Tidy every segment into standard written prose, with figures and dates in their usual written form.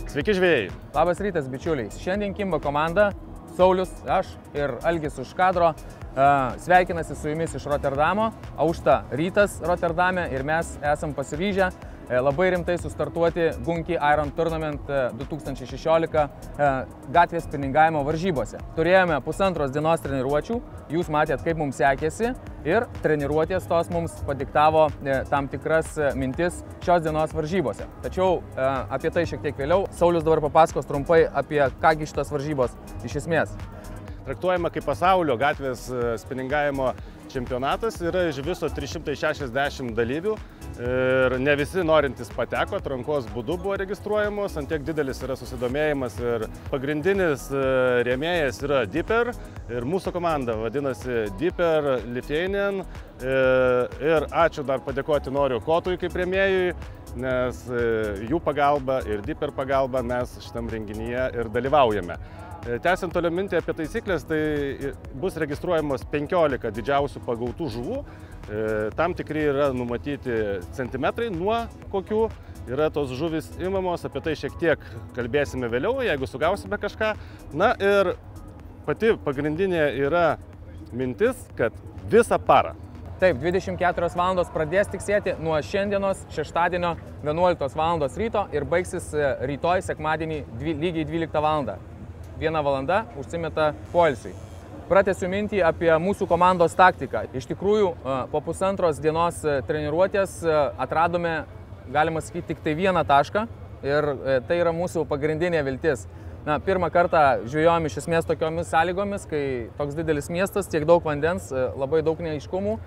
Sveiki žvėjai. Labas rytas, bičiuliai. Šiandien Kimba komanda, Saulius, aš ir Algis už kadro sveikinasi su jumis iš Rotterdamo. Aušta rytas Rotterdame ir mes esam pasiryžę labai rimtai sustartuoti Gunki Iron Tournament 2016 gatvės spiningavimo varžybose. Turėjome pusantros dienos treniruočių, jūs matėt, kaip mums sekėsi ir treniruotės tos mums padiktavo tam tikras mintis šios dienos varžybose. Tačiau apie tai šiek tiek vėliau. Saulius dabar papasakos trumpai apie kągi šitos varžybos iš esmės. Traktuojama kaip pasaulio gatvės spiningavimo čempionatas, yra iš viso 360 dalyvių ir ne visi norintys pateko, atrankos būdu buvo registruojamos, ant tiek didelis yra susidomėjimas ir pagrindinis rėmėjas yra Dipper ir mūsų komanda vadinasi Dipper Lithuanian ir ačiū dar padėkoti noriu Kotui kaip rėmėjui, nes jų pagalba ir Dipper pagalba mes šitam renginyje ir dalyvaujame. Tęsiant toliau mintį apie taisyklės, tai bus registruojamos 15 didžiausių pagautų žuvų. Tam tikri yra numatyti centimetrai, nuo kokių yra tos žuvis imamos. Apie tai šiek tiek kalbėsime vėliau, jeigu sugausime kažką. Na ir pati pagrindinė yra mintis, kad visą parą. Taip, 24 valandos pradės tiksėti nuo šiandienos šeštadienio 11 valandos ryto ir baigsis rytoj sekmadienį lygiai 12 valandą. 1 valanda užsimeta poilsiui. Pratęsiu mintį apie mūsų komandos taktiką. Iš tikrųjų, po pusantros dienos treniruotės atradome, galima sakyti, tik tai vieną tašką ir tai yra mūsų pagrindinė viltis. Na, pirmą kartą žvejojom iš esmės tokiomis sąlygomis, kai toks didelis miestas, tiek daug vandens, labai daug neaiškumų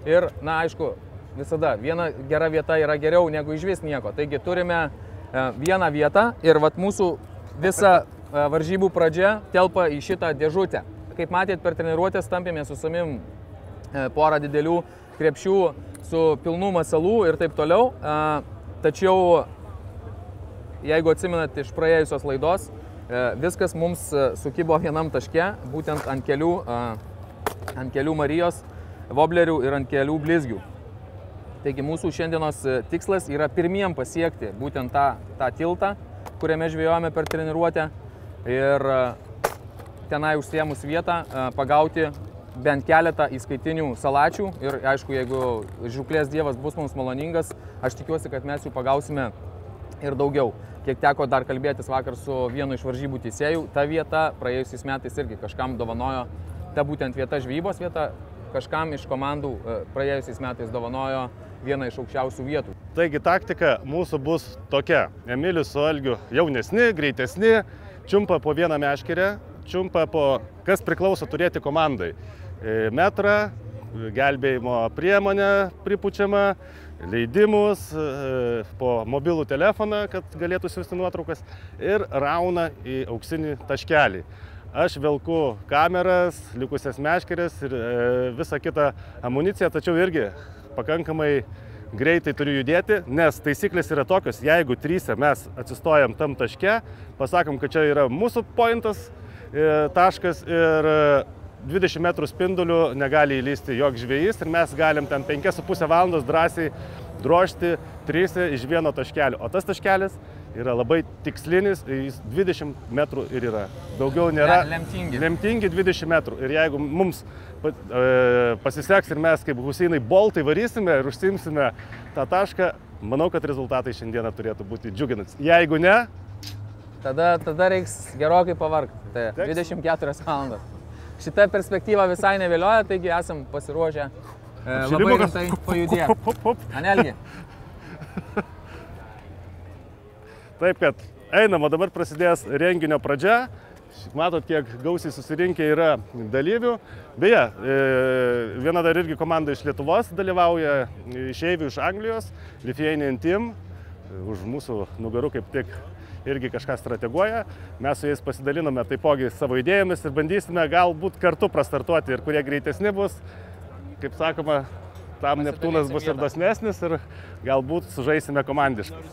ir, na, aišku, visada viena gera vieta yra geriau negu išvis nieko. Taigi turime vieną vietą ir vat mūsų visa varžybų pradžia telpa į šitą dėžutę. Kaip matėt, per treniruotės tampėme su savim porą didelių krepšių su pilnu masalų ir taip toliau. Tačiau, jeigu atsimenat iš praėjusios laidos, viskas mums sukibo vienam taške, būtent ant kelių Marijos voblerių ir ant kelių blizgių. Taigi mūsų šiandienos tikslas yra pirmiem pasiekti būtent tą tiltą, kuriame žvejojame per treniruotę. Ir tenai užsiėmus vietą pagauti bent keletą įskaitinių salačių ir aišku, jeigu žūklės dievas bus mums maloningas, aš tikiuosi, kad mes jų pagausime ir daugiau. Kiek teko dar kalbėtis vakar su vienu iš varžybų teisėjų, ta vieta praėjusiais metais irgi kažkam dovanojo, ta būtent vieta žvejybos vieta, kažkam iš komandų praėjusiais metais dovanojo vieną iš aukščiausių vietų. Taigi taktika mūsų bus tokia. Emilis su Algiu jaunesni, greitesni, čiumpa po vieną meškerę, čiumpa po, kas priklauso turėti komandai. Metrą, gelbėjimo priemonę pripučiamą, leidimus, po mobilų telefoną, kad galėtų siųsti nuotraukas ir rauna į auksinį taškelį. Aš velku kameras, likusias meškerės ir visą kitą amuniciją, tačiau irgi pakankamai greitai turiu judėti, nes taisyklės yra tokios, jeigu 3 mes atsistojam tam taške, pasakom, kad čia yra mūsų pointas, taškas ir 20 metrų spindulių negali įlysti joks žvejys ir mes galim ten 5,5 valandos drąsiai drožti 3 iš vieno taškelio. O tas taškelis yra labai tikslinis, jis 20 metrų ir yra. Daugiau nėra. Lemtingi 20 metrų. Ir jeigu mums pasiseks ir mes kaip Huseinai Boltai varysime ir užsimsime tą tašką, manau, kad rezultatai šiandieną turėtų būti džiuginantis. Jeigu ne, tada reiks gerokai pavargti. Tai 24 valandas. Šita perspektyva visai nevilioja, taigi esam pasiruošę labai rimtai pajudėti. Anelgi? Taip, kad einam, o dabar prasidės renginio pradžia. Matot, kiek gausiai susirinkę yra dalyvių. Beje, viena dar irgi komanda iš Lietuvos dalyvauja, išeivių iš Anglijos, Lithuanian Team. Už mūsų nugarų kaip tik irgi kažką strateguoja. Mes su jais pasidalinome taipogi savo idėjomis ir bandysime galbūt kartu prastartuoti ir kurie greitesni bus. Kaip sakoma, tam Neptūnas bus ir dosnesnis ir galbūt sužaisime komandiškai.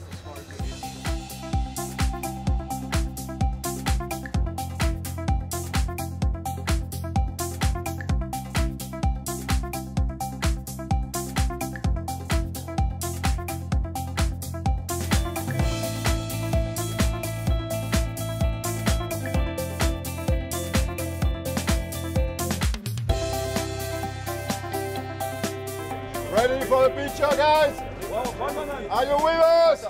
Ready for the picture, guys? Are you with us?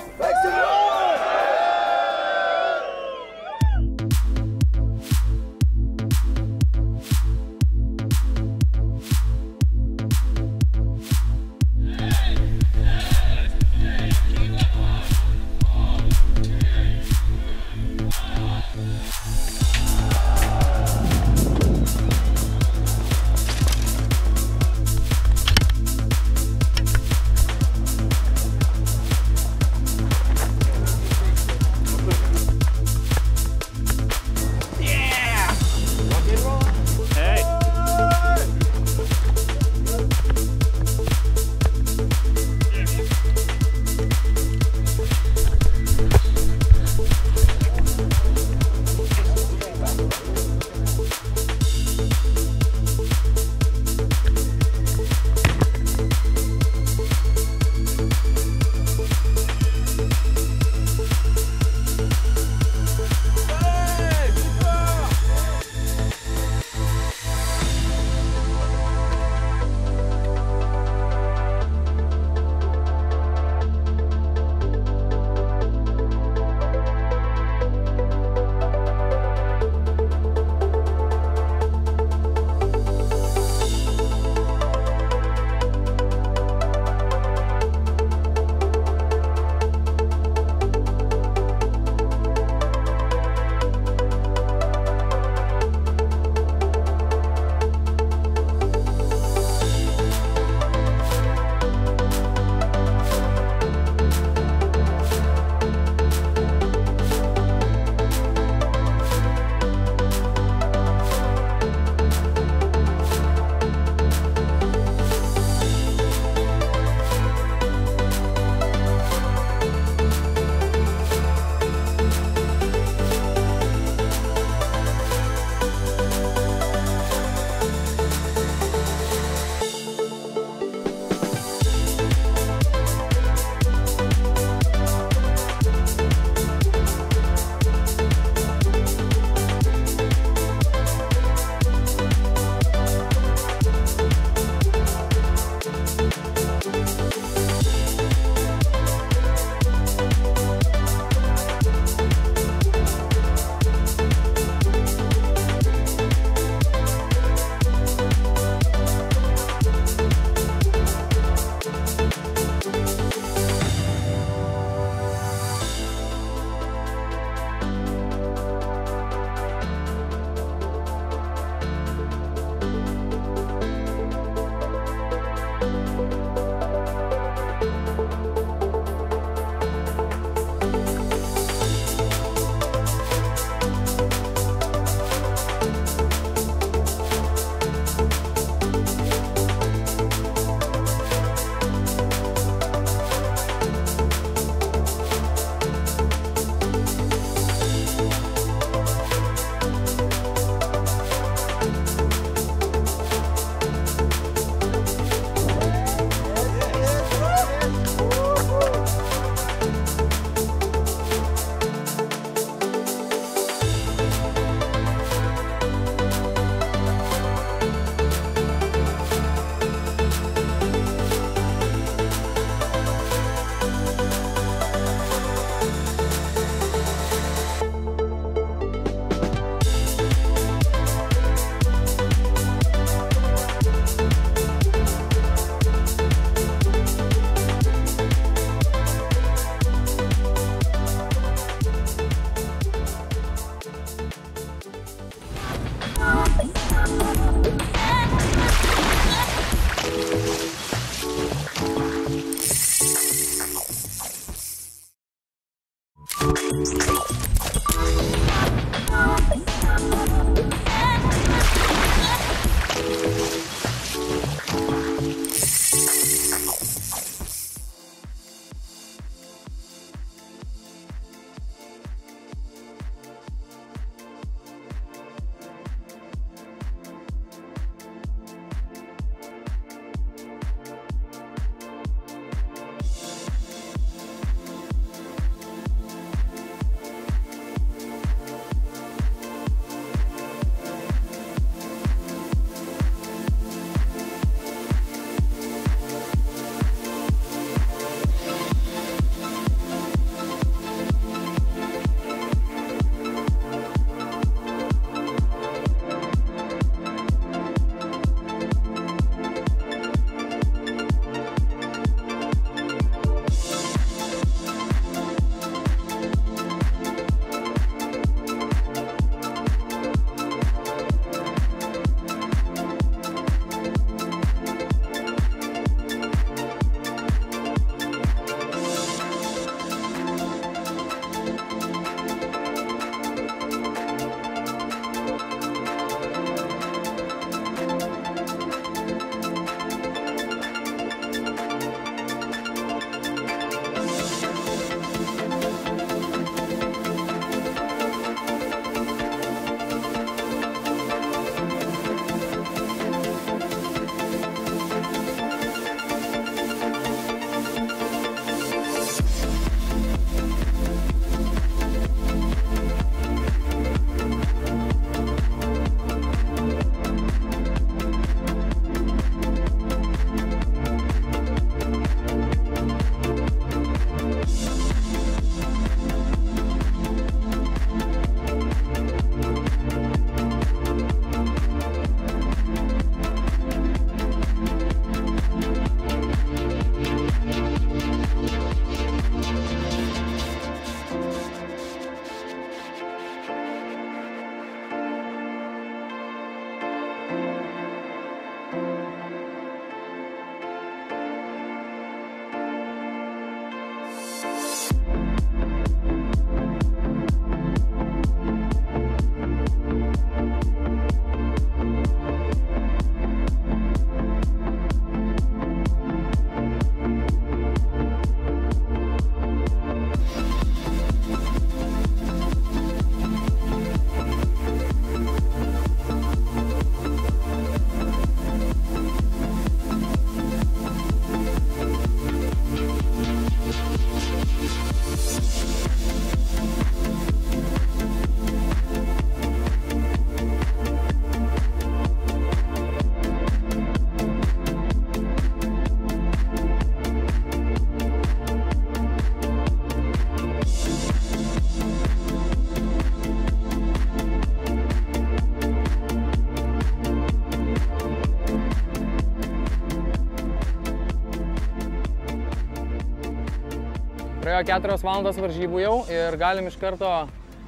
Praėjo 4 valandos varžybų jau ir galim iš karto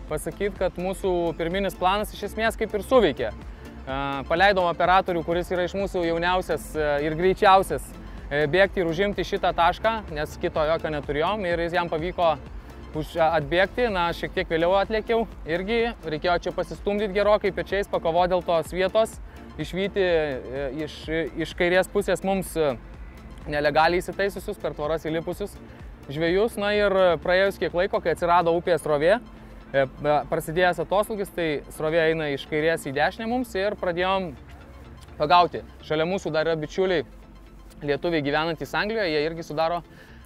pasakyti, kad mūsų pirminis planas iš esmės kaip ir suveikė. Paleidom operatorių, kuris yra iš mūsų jauniausias ir greičiausias bėgti ir užimti šitą tašką, nes kito jokio neturėjom ir jam pavyko atbėgti, šiek tiek vėliau atlėkiau. Irgi reikėjo čia pasistumdyti gerokai pečiais, pakovoti dėl tos vietos, išvyti iš kairės pusės mums nelegaliai įsitaisiusius, per tvoras įlipusius žvejus. Ir praėjus kiek laiko, kai atsirado upės srovė, prasidėjęs atoslūgis, tai srovė eina iš kairės į dešinę mums ir pradėjom pagauti. Šalia mūsų dar yra bičiuliai lietuviai gyvenantys Anglijoje, jie irgi sudaro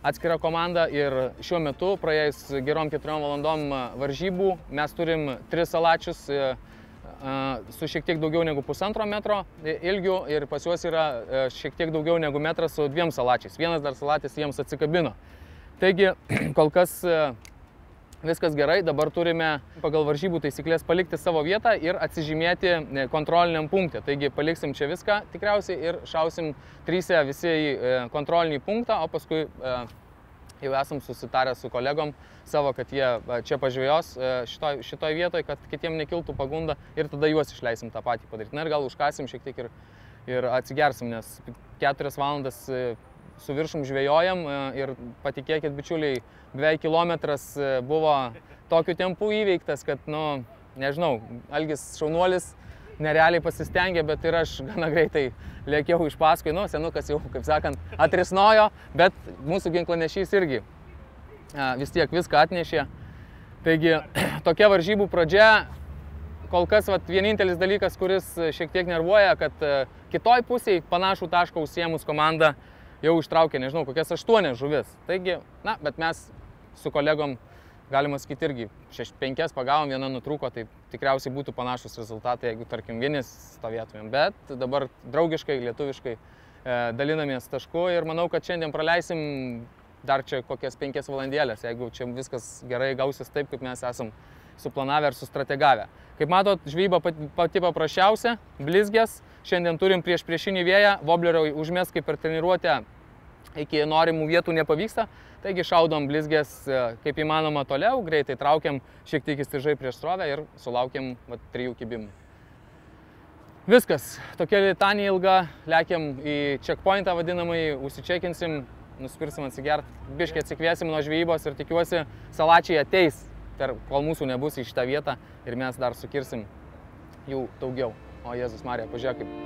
atskirą komandą ir šiuo metu, praėjus gerom 4 valandom varžybų, mes turim 3 salačius su šiek tiek daugiau negu 1,5 metro ilgiu ir pas juos yra šiek tiek daugiau negu metras su 2 salačiais. Vienas dar salatis jiems atsikabino. Taigi, kol kas viskas gerai, dabar turime pagal varžybų taisyklės palikti savo vietą ir atsižymėti kontroliniam punkte. Taigi paliksim čia viską tikriausiai ir šausim 3 visi į kontrolinį punktą, o paskui jau esam susitarę su kolegom savo, kad jie čia pažvejos šitoj vietoj, kad kitiem nekiltų pagunda ir tada juos išleisim tą patį padaryti. Ir gal užkasim šiek tiek ir atsigersim, nes 4 valandas su viršum žvejojam ir patikėkit, bičiuliai, beveik kilometras buvo tokiu tempu įveiktas, kad, nu, nežinau, Algis šaunuolis nerealiai pasistengė, bet ir aš gana greitai lėkiau iš paskui, nu, senukas jau, kaip sakant, atrisnojo, bet mūsų ginklanešys irgi vis tiek viską atnešė. Taigi, tokia varžybų pradžia, kol kas vienintelis dalykas, kuris šiek tiek nervuoja, kad kitoj pusėje panašų tašką užsiėmus komanda jau ištraukė, nežinau, kokias 8 žuvis. Taigi, na, bet mes su kolegom, galima sakyti, irgi 5 pagavom, 1 nutrūko, tai tikriausiai būtų panašus rezultatai, jeigu, tarkim, vienis stovėtumėm. Bet dabar draugiškai, lietuviškai dalinamės tašku ir manau, kad šiandien praleisim dar čia kokias 5 valandėlės, jeigu čia viskas gerai gausis taip, kaip mes esam suplanavę ir sustrategavę. Kaip matot, žvejyba pati paprasčiausia, blizgės. Šiandien turim priešinį vėją, woblerio užmest kaip per treniruotę iki norimų vietų nepavyksta. Taigi šaudom blizgės kaip įmanoma toliau, greitai traukiam šiek tiek įstrižai prieš srovę ir sulaukiam 3 kibimų. Viskas, tokia litanija ilga, lekiam į checkpointą vadinamai, užsičekinsim, nusipirsim atsigert, biškį atsikviesim nuo žvejybos ir tikiuosi salačiai ateis, kol mūsų nebus į šitą vietą ir mes dar sukirsim jų daugiau. O Jėzus Marija, pažiūrėk kaip.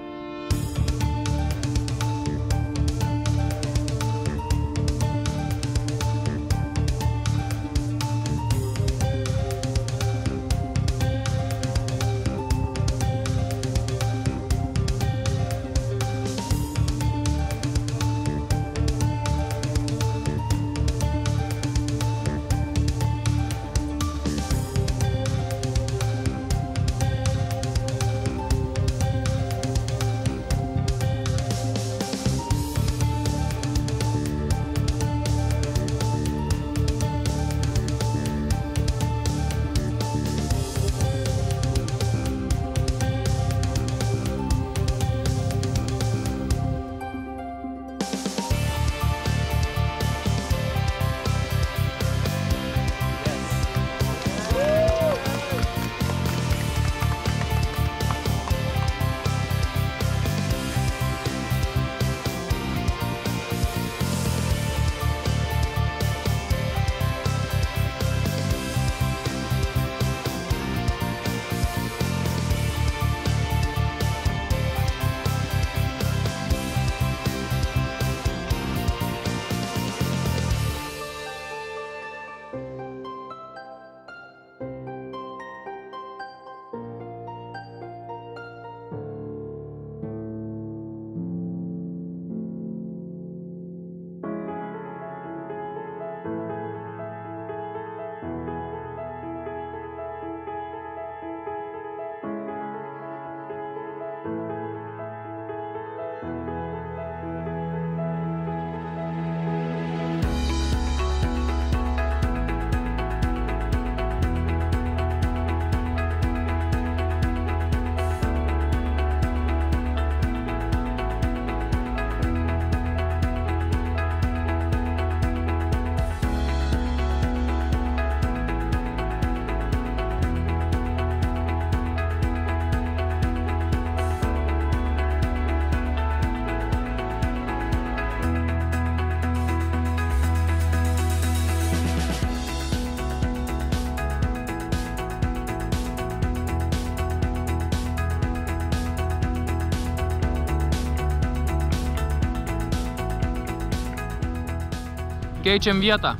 Keičiam vietą.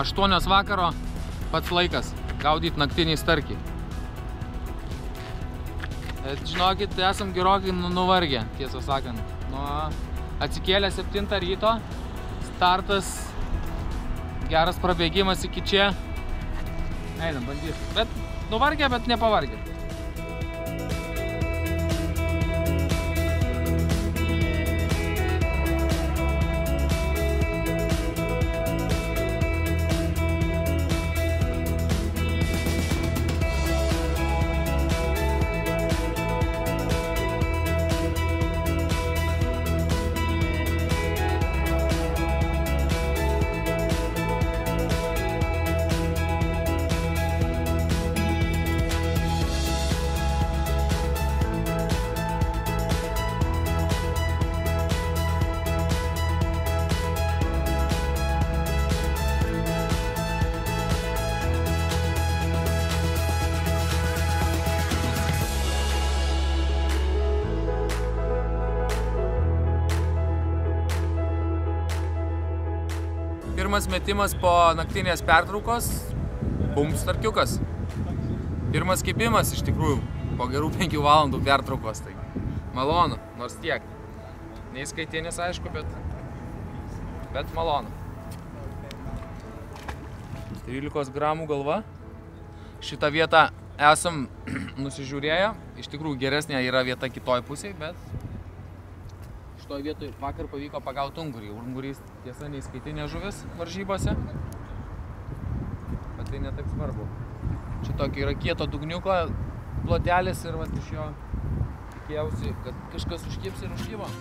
8 vakaro, pats laikas gaudyti naktinį starkį. Žinokit, esam gerokai nuvargę, tiesą sakant. Atsikėlė 7 ryto, startas, geras prabėgimas iki čia. Einam, bandysim. Bet nuvargę, bet nepavargę. pirmas metimas po naktinės pertraukos, bum, starkiukas. Pirmas kibimas iš tikrųjų po gerų 5 valandų pertraukos, tai malonu, nors tiek. Neįskaitinis, aišku, bet malonu. 13 gramų galva. Šitą vietą esam nusižiūrėję. Iš tikrųjų geresnė yra vieta kitoj pusėje, bet šitoj vietoj vakar pavyko pagauti ungurį. Ungurys tiesa neįskaitinė žuvis varžybose, bet tai netaip svarbu. Čia tokio yra kieto dugniuko plotelis ir vat iš jo tikėjausi, kad kažkas užkibs ir užkibo.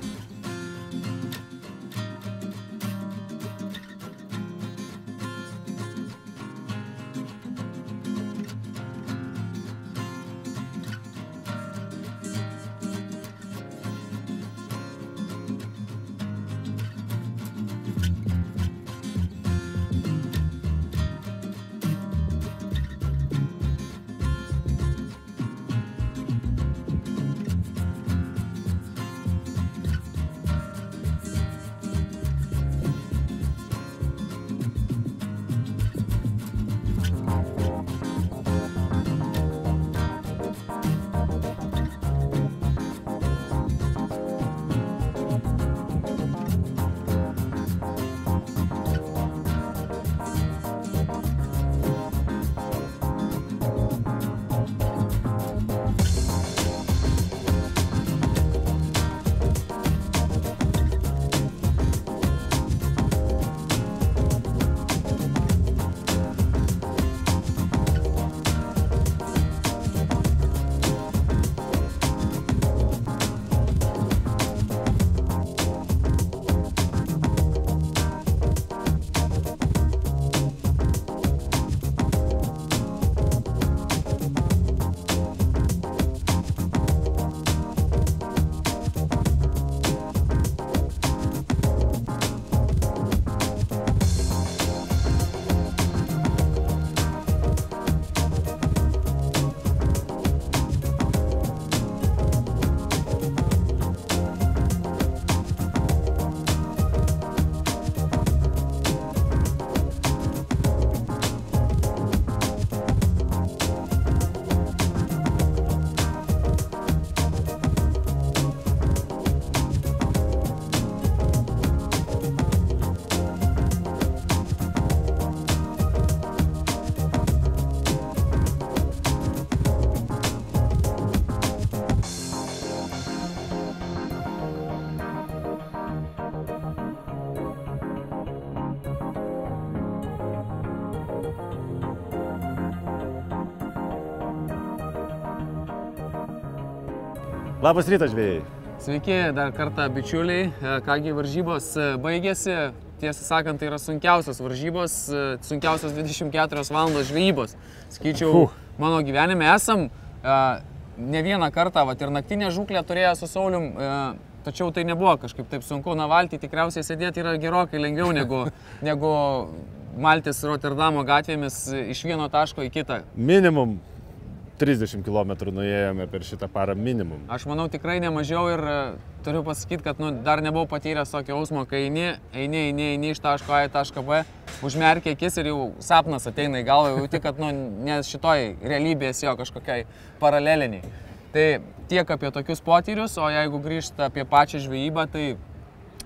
Labas rytas, žvejai. Sveiki, dar kartą bičiuliai. Kągi, varžybos baigėsi. Tiesą sakant, tai yra sunkiausios varžybos, sunkiausios 24 valandos žvejybos. Sakyčiau, mano gyvenime esam ne vieną kartą, vat, ir naktinę žūklę turėjo su Saulium, tačiau tai nebuvo kažkaip taip sunku. Na, valtį tikriausiai sėdėti yra gerokai lengviau negu maltis Rotterdamo gatvėmis iš vieno taško į kitą. Minimum 30 km nuėjome per šitą parą minimum. Aš manau tikrai nemažiau ir turiu pasakyti, kad dar nebuvau patyręs tokio jausmo, kai eini iš taško A į tašką B, užmerkia akis ir jau sapnas ateina į galvą, jau tik, kad nes šitoj realybės jo kažkokiai paraleliniai. Tai tiek apie tokius potyrius, o jeigu grįžta apie pačią žvejybą, tai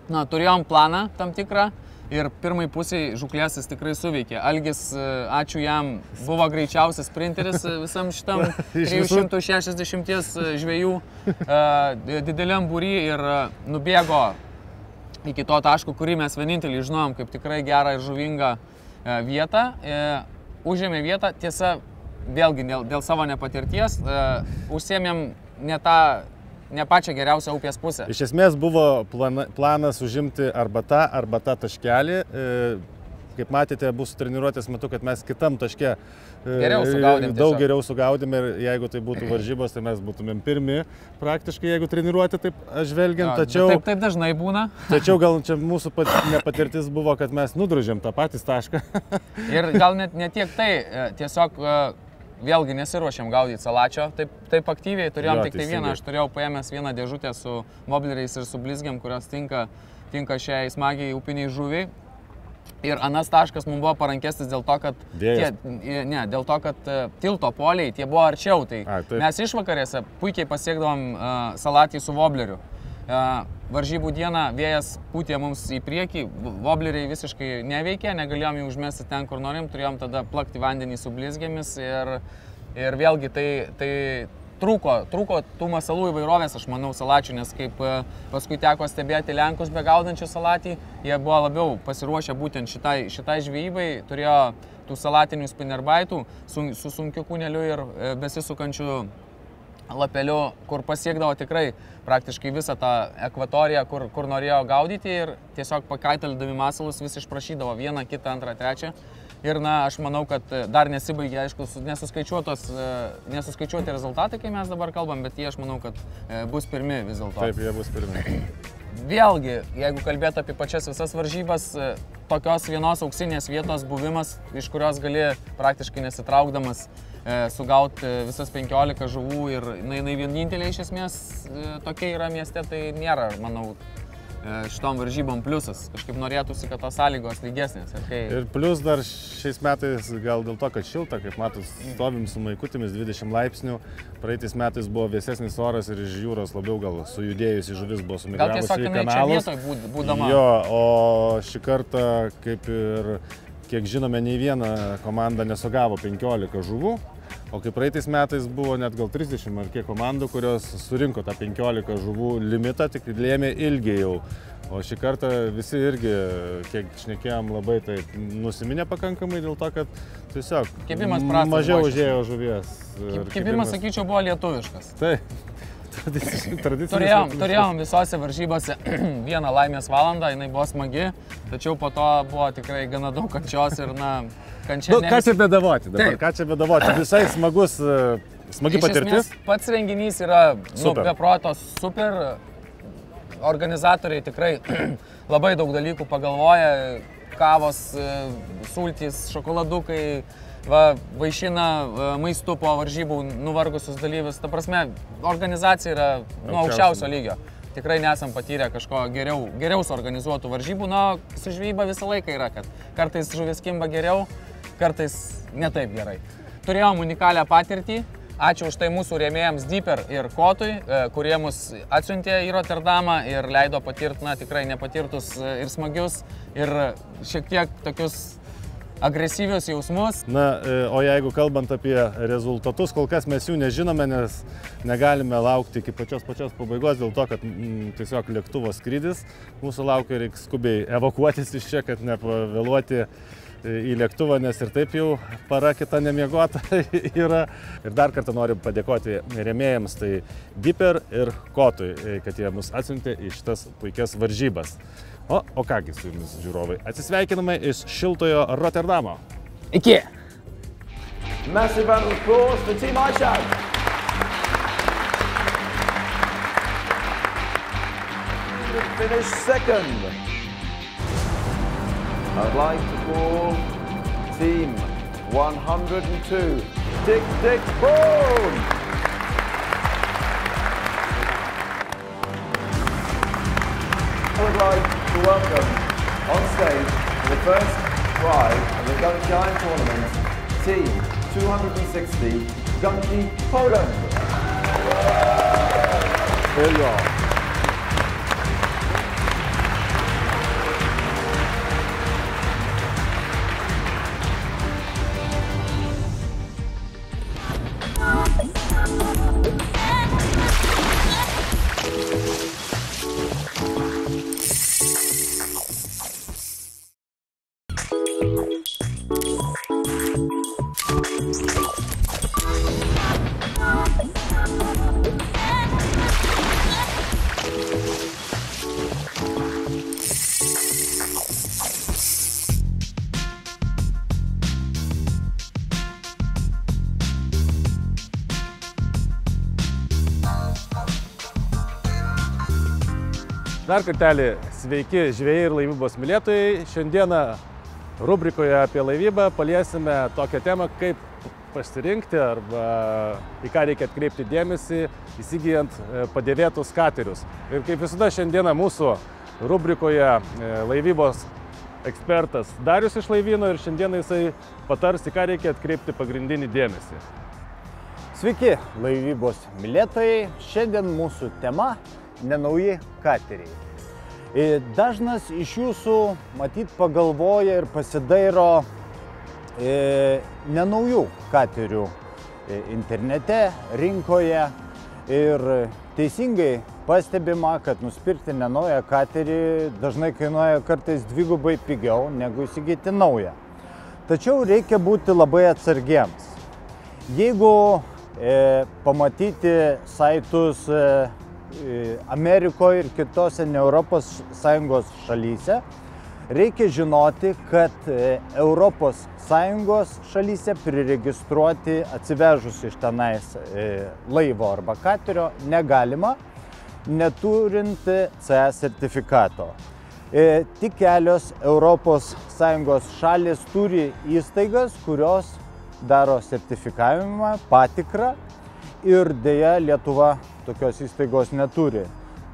turėjom planą tam tikrą. Ir pirmai pusiai žuklės jis tikrai suveikė. Algis, ačiū jam, buvo greičiausias sprinteris visam šitam 360 žvejų dideliam būry ir nubėgo iki to taško, kurį mes vienintelį žinojom kaip tikrai gerą ir žuvingą vietą. Užėmė vietą, tiesa, vėlgi dėl savo nepatirties, užsiėmėm ne pačią geriausią upės pusę. Iš esmės buvo planas užimti arba tą taškelį. Kaip matėte, bus treniruotės metu, kad mes kitam taške daug geriau sugaudėme ir jeigu tai būtų varžybos, tai mes būtumėm pirmi praktiškai, jeigu treniruoti taip žvelgiant. Taip dažnai būna. Tačiau gal čia mūsų nepatirtis buvo, kad mes nudrožėm tą patį tašką. Ir gal ne tiek tai, tiesiog vėlgi nesiruošėm gaudyti salačio, taip aktyviai, turėjom tik tai vieną, aš turėjau paėmęs vieną dėžutę su wobleriais ir su blizgiam, kurios tinka šiai smagiai upiniai žuviai. Ir anas taškas mums buvo parankesnis dėl to, kad tilto poliai tie buvo arčiau. Tai mes išvakarėse puikiai pasiekdavom Salatį su Wobleriu. Varžybų dieną vėjas pūtė mums į priekį, Wobleriai visiškai neveikė, negalėjom jų užmesti ten, kur norim, turėjom tada plakti vandenį su blizgėmis ir vėlgi tai trūko tų masalų įvairovės, aš manau, salačių, nes kaip paskui teko stebėti Lenkus begaudančių salatį, jie buvo labiau pasiruošę būtent šitai žvejybai, turėjo tų salatinių spinnerbaitų su sunkiu kūneliu ir besisukančiu lapeliu, kur pasiekdavo tikrai praktiškai visą tą ekvatoriją, kur norėjo gaudyti ir tiesiog pakaitalydami masalus vis išprašydavo vieną, kitą, antrą, trečią. Ir aš manau, kad dar nesibaigė, aišku, nesuskaičiuoti rezultatai, kai mes dabar kalbam, bet jie, aš manau, kad bus pirmi vis dėlto. Taip, jie bus pirmi. Vėlgi, jeigu kalbėtų apie pačias visas varžybas, tokios vienos auksinės vietos buvimas, iš kurios gali praktiškai nesitraukdamas sugauti visas 15 žuvų ir jinai vienintelė iš esmės tokia yra mieste, tai nėra, manau, šitom varžybom pliusas. Kažkaip norėtųsi, kad tos sąlygos lygesnės. Ir plius dar šiais metais, gal dėl to, kad šilta, kaip matus, stovim su maikutėmis 20 laipsnių. Praeitais metais buvo vėsesnis oras ir iš jūros labiau gal sujudėjusi žuvis buvo sumigravusi į kanalus. Gal tiesiog jinai čia vietoj būdama. Jo, o šį kartą, kaip ir, kiek žinome, nei viena komanda nesugavo 15 žuvų. O kaip praeitais metais buvo net gal 30 ar kiek komandų, kurios surinko tą 15 žuvų limitą, tik lėmė ilgiai jau. O šį kartą visi irgi, kiek šnekėjom, labai tai nusiminė pakankamai dėl to, kad tiesiog mažiau užėjo žuvies. Kibimas, sakyčiau, buvo lietuviškas. Taip. Turėjom visose varžybose vieną laimės valandą, jinai buvo smagi, tačiau po to buvo tikrai gana daug kančios ir kančia... Ką čia bedavoti dabar? Ką čia bedavoti? Visai smagi patirtis. Pats renginys yra be proto super. Organizatoriai tikrai labai daug dalykų pagalvoja, kavos, sultys, šokoladukai, vaišina maistu po varžybų nuvargusius dalyvius. Ta prasme, organizacija yra aukščiausio lygio. Tikrai nesam patyrę kažko geriau suorganizuotų varžybų, su žvejyba visą laiką yra, kad kartais žuvis kimba geriau, kartais ne taip gerai. Turėjom unikalią patirtį. Ačiū už tai mūsų rėmėjams Deeper ir Kotui, kurie mus atsiuntė į Rotterdamą ir leido patirti, tikrai nepatirtus ir smagius, ir šiek tiek tokius agresyvius jausmus. O jeigu kalbant apie rezultatus, kol kas mes jų nežinome, nes negalime laukti iki pačios pabaigos, dėl to, kad tiesiog lėktuvo skrydis mūsų laukia, reikia skubiai evakuotis iš čia, kad nepavėluoti į lėktuvą, nes ir taip jau para kita nemiegota yra. Ir dar kartą noriu padėkoti rėmėjams, tai Deeper ir Kotui, kad jie mus atsiuntė į šitas puikias varžybas. O kągi su jumis, žiūrovai, atsisveikiname iš šiltojo Rotterdamo. Iki! Massive round of applause for Team iShout. Finished second. I'd like to call Team 102, Dick Boom! I would like to welcome on stage for the first prize of the Gunky Iron Tournament, Team 260, Gunky Poland! There you are. Dar kartelį sveiki žvejai ir laivybos mylėtojai. Šiandieną rubrikoje apie laivybą paliesime tokią temą, kaip pasirinkti arba į ką reikia atkreipti dėmesį, įsigijant padėvėtus katerius. Ir kaip visada šiandieną mūsų rubrikoje laivybos ekspertas Darius iš laivyno ir šiandieną jisai patars, į ką reikia atkreipti pagrindinį dėmesį. Sveiki, laivybos mylėtojai. Šiandien mūsų tema – nenauji kateriai. Dažnas iš jūsų matyt pagalvoja ir pasidairo nenaujų katerių internete, rinkoje ir teisingai pastebima, kad nusipirkti nenaują katerį dažnai kainuoja kartais dvigubai pigiau negu įsigyti naują. Tačiau reikia būti labai atsargiems. Jeigu pamatyti saitus Amerikoje ir kitose ne Europos Sąjungos šalyse, reikia žinoti, kad Europos Sąjungos šalyse priregistruoti atsivežus iš tenais laivo arba katerio negalima, neturint CE sertifikato. Tik kelios Europos Sąjungos šalys turi įstaigas, kurios daro sertifikavimą, patikrą ir dėja Lietuva tokios įstaigos neturi.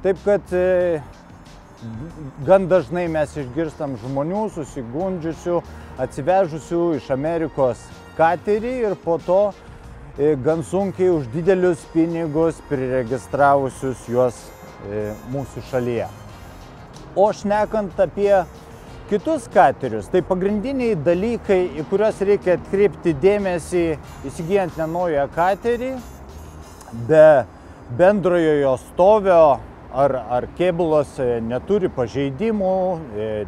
Taip kad gan dažnai mes išgirstam žmonių susigundžiusių, atsivežusių iš Amerikos katerį ir po to gan sunkiai už didelius pinigus priregistravusius juos mūsų šalyje. O šnekant apie kitus katerius, tai pagrindiniai dalykai, į kuriuos reikia atkreipti dėmesį įsigijant nenaują katerį, be bendrojo jo stovio ar kėbulas neturi pažeidimų,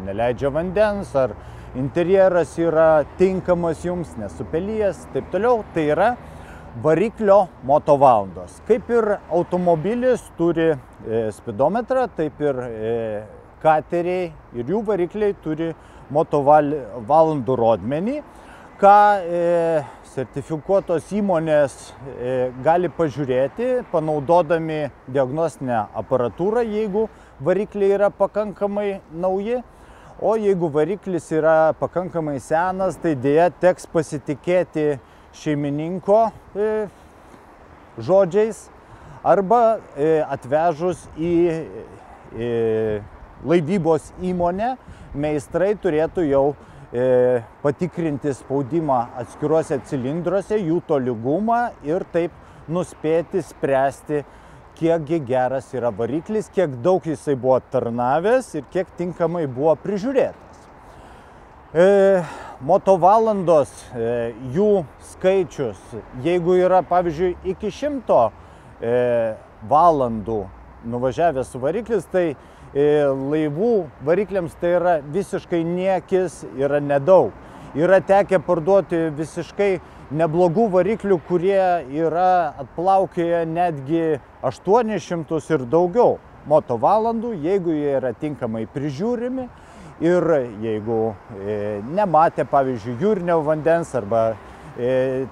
neleidžia vandens, ar interjeras yra tinkamas jums, nesupelijęs, taip toliau, tai yra variklio motovalandos. Kaip ir automobilis turi spidometrą, taip ir kateriai ir jų varikliai turi motovalandų rodmenį, ką sertifikuotos įmonės gali pažiūrėti, panaudodami diagnostinę aparatūrą, jeigu varikliai yra pakankamai nauji, o jeigu variklis yra pakankamai senas, tai dėja teks pasitikėti šeimininko žodžiais arba atvežus į laivybos įmonę, meistrai turėtų jau patikrinti spaudimą atskiruose cilindruose, jų tolygumą ir taip nuspėti, spręsti, kiekgi geras yra variklis, kiek daug jisai buvo tarnavęs ir kiek tinkamai buvo prižiūrėtas. Motovalandos, jų skaičius, jeigu yra, pavyzdžiui, iki 100 valandų nuvažiavęs variklis, tai laivų varikliams tai yra visiškai niekis, yra nedaug. Yra tekę parduoti visiškai neblogų variklių, kurie yra atplaukėję netgi 800 ir daugiau motovalandų, jeigu jie yra tinkamai prižiūrimi ir jeigu nematė, pavyzdžiui, jūrinio vandens arba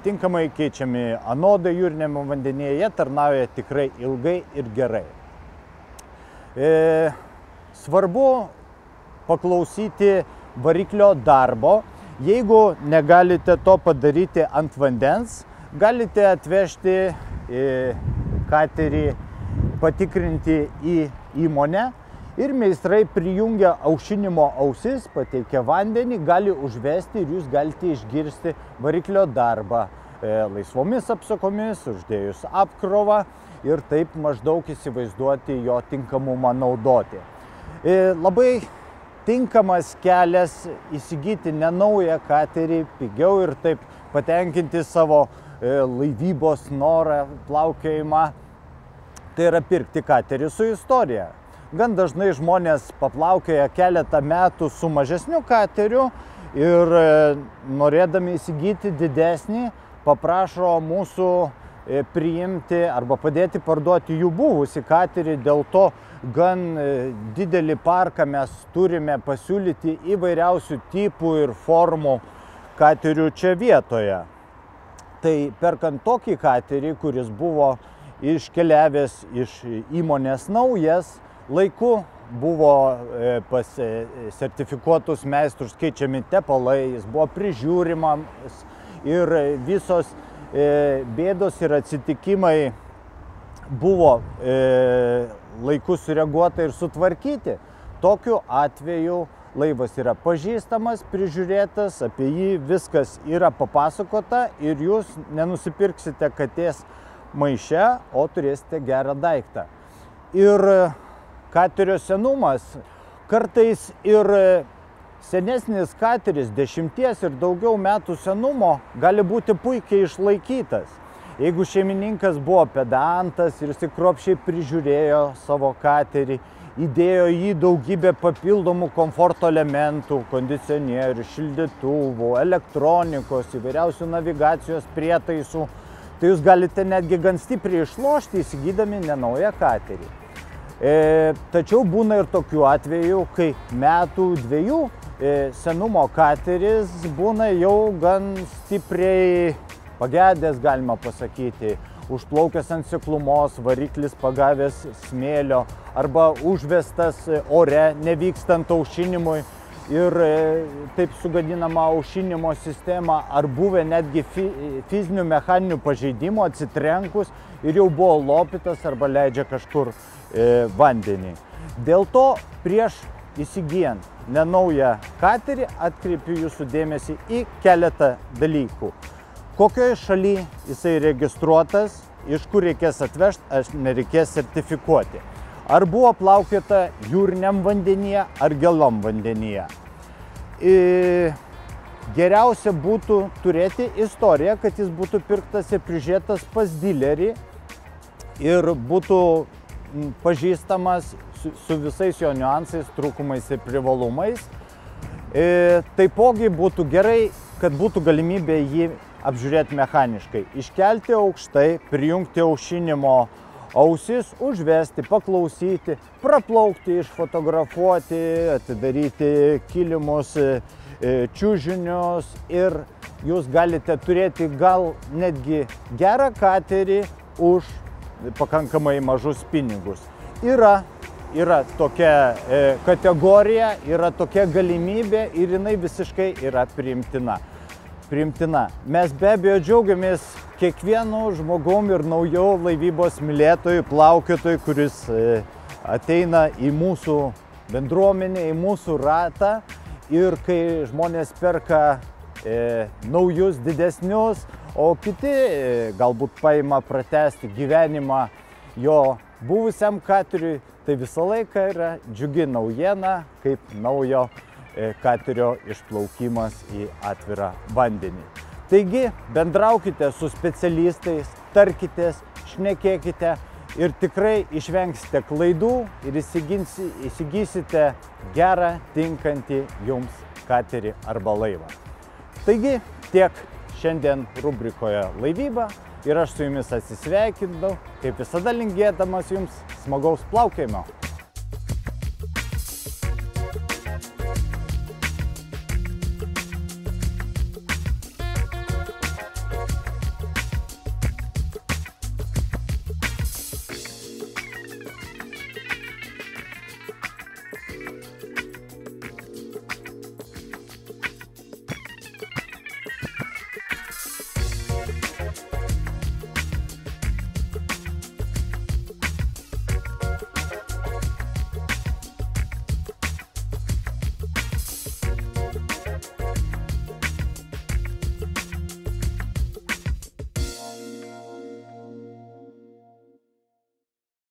tinkamai keičiami anodai jūriniame vandenyje, jie tarnauja tikrai ilgai ir gerai. Svarbu paklausyti variklio darbo. Jeigu negalite to padaryti ant vandens, galite atvežti katerį patikrinti į įmonę ir meistrai prijungia aušinimo ausis, pateikia vandenį, gali užvesti ir jūs galite išgirsti variklio darbą laisvomis apsukomis, uždėjus apkrovą ir taip maždaug įsivaizduoti jo tinkamumą naudoti. Labai tinkamas kelias įsigyti nenaują katerį pigiau ir taip patenkinti savo laivybos norą, plaukiojimą, tai yra pirkti katerį su istorija. Gan dažnai žmonės paplaukioja keletą metų su mažesniu kateriu ir norėdami įsigyti didesnį, paprašo mūsų priimti arba padėti parduoti jų buvusį katerį. Dėl to gan didelį parką mes turime pasiūlyti įvairiausių tipų ir formų katerių čia vietoje. Tai perkant tokį katerį, kuris buvo iškeliavęs iš įmonės naujas, laiku buvo pas sertifikuotus meistrus keičiami tepalai, jis buvo prižiūrimas ir visos bėdos ir atsitikimai buvo laiku sureaguota ir sutvarkyti. Tokiu atveju laivas yra pažįstamas, prižiūrėtas, apie jį viskas yra papasakota ir jūs nenusipirksite katės maiše, o turėsite gerą daiktą. Ir katerio senumas, kartais ir senesnis kateris 10 ir daugiau metų senumo gali būti puikiai išlaikytas. Jeigu šeimininkas buvo pedantas ir jis kruopščiai prižiūrėjo savo katerį, įdėjo jį daugybę papildomų komforto elementų, kondicionierių, šildytuvų, elektronikos, įvairiausių navigacijos prietaisų, tai jūs galite netgi gan stipriai išlošti įsigydami nenaują katerį. Tačiau būna ir tokių atvejų, kai metų, 2 senumo kateris būna jau gan stipriai pagedęs, galima pasakyti, užplaukęs ant seklumos, variklis pagavęs smėlio arba užvestas ore, nevykstant aušinimui ir taip sugadinama aušinimo sistema, ar buvę netgi fizinių mechaninių pažeidimų, atsitrenkus ir jau buvo lopytas arba leidžia kažkur vandenį. Dėl to prieš įsigijant nenaują katerį atkreipiu jūsų dėmesį į keletą dalykų. Kokioje šalyje jisai registruotas, iš kur reikės atvežti, ar nereikės sertifikuoti. Ar buvo plaukiota jūriniam vandenyje ar gėlam vandenyje. Geriausia būtų turėti istoriją, kad jis būtų pirktas ir prižiūrėtas pas dilerį ir būtų pažįstamas su visais jo niuansais, trūkumais ir privalumais. Taipogi būtų gerai, kad būtų galimybė jį apžiūrėti mechaniškai. Iškelti aukštai, prijungti aušinimo ausis, užvesti, paklausyti, praplaukti, išfotografuoti, atidaryti kilimus, čiužinius ir jūs galite turėti gal netgi gerą katerį už pakankamai mažus pinigus. Yra tokia kategorija, yra tokia galimybė ir jinai visiškai yra priimtina. Mes be abejo džiaugiamės kiekvienu žmogum ir naujų laivybos mylėtojų, plaukiotojų, kuris ateina į mūsų bendruomenę, į mūsų ratą ir kai žmonės perka naujus, didesnius, o kiti galbūt paima pratęsti gyvenimą jo buvusiam kateriui, tai visą laiką yra džiugi naujiena, kaip naujo katerio išplaukimas į atvirą vandenį. Taigi, bendraukite su specialistais, tarkitės, šnekėkite ir tikrai išvengsite klaidų ir įsigysite gerą, tinkantį jums katerį arba laivą. Taigi, tiek šiandien rubrikoje laivyba ir aš su jumis atsisveikinu, kaip visada linkėdamas jums smagaus plaukiojimo.